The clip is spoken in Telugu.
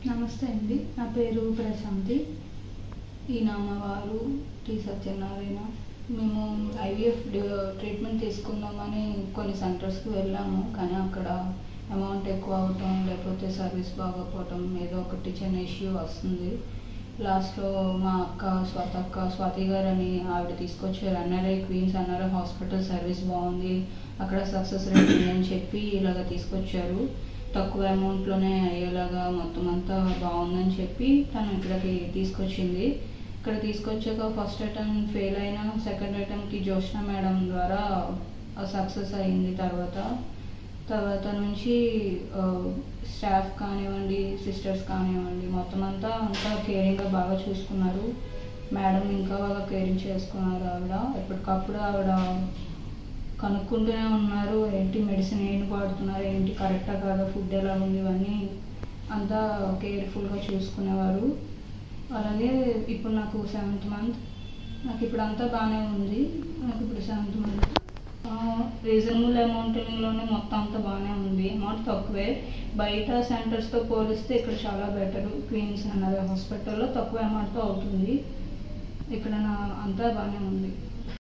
నమస్తే అండి, నా పేరు ప్రశాంతి. ఈయన మా వారు టి సత్యనారాయణ. మేము ఐవీఎఫ్ ట్రీట్మెంట్ తీసుకుందామని కొన్ని సెంటర్స్కి వెళ్ళాము, కానీ అక్కడ అమౌంట్ ఎక్కువ అవటం, లేకపోతే సర్వీస్ బాగోపోవటం, ఏదో ఒకటి చిన్న ఇష్యూ వస్తుంది. లాస్ట్లో మా స్వాతి గారు అని ఆవిడ తీసుకొచ్చారు. NRI queens NRI hospital service బాగుంది, అక్కడ సక్సెస్ రేట్ ఉందని చెప్పి ఇలాగ తీసుకొచ్చారు. తక్కువ అమౌంట్లోనే అయ్యేలాగా మొత్తం అంతా బాగుందని చెప్పి తను ఇక్కడికి తీసుకొచ్చింది. ఇక్కడ తీసుకొచ్చాక ఫస్ట్ అటెంప్ట్ ఫెయిల్ అయినా సెకండ్ అటెంప్ట్కి జోష్న మేడం ద్వారా సక్సెస్ అయింది. తర్వాత నుంచి స్టాఫ్ కానివ్వండి, సిస్టర్స్ కానివ్వండి, మొత్తం అంతా కేరింగ్గా బాగా చూసుకున్నారు. మేడం ఇంకా బాగా కేరింగ్ చేసుకున్నారు. ఎప్పటికప్పుడు ఆవిడ కనుక్కుంటూనే ఉన్నారు, ఏంటి మెడిసిన్ ఏంటి వాడుతున్నారు, ఏంటి కరెక్టా కాదా, ఫుడ్ ఎలా ఉంది, ఇవన్నీ అంతా కేర్ఫుల్గా చూసుకునేవారు. అలాగే ఇప్పుడు నాకు 7th మంత్, నాకు ఇప్పుడు అంతా బాగానే ఉంది. నాకు ఇప్పుడు 7th మంత్ రీజనబుల్ అమౌంట్లోనే మొత్తం అంతా బాగానే ఉంది. అమౌంట్ తక్కువే, బయట సెంటర్స్తో పోలిస్తే ఇక్కడ చాలా బెటర్. క్వీన్స్ ఎన్ఆర్ఐ హాస్పిటల్లో తక్కువ అమౌంట్తో అవుతుంది. ఇక్కడ అంతా బాగానే ఉంది.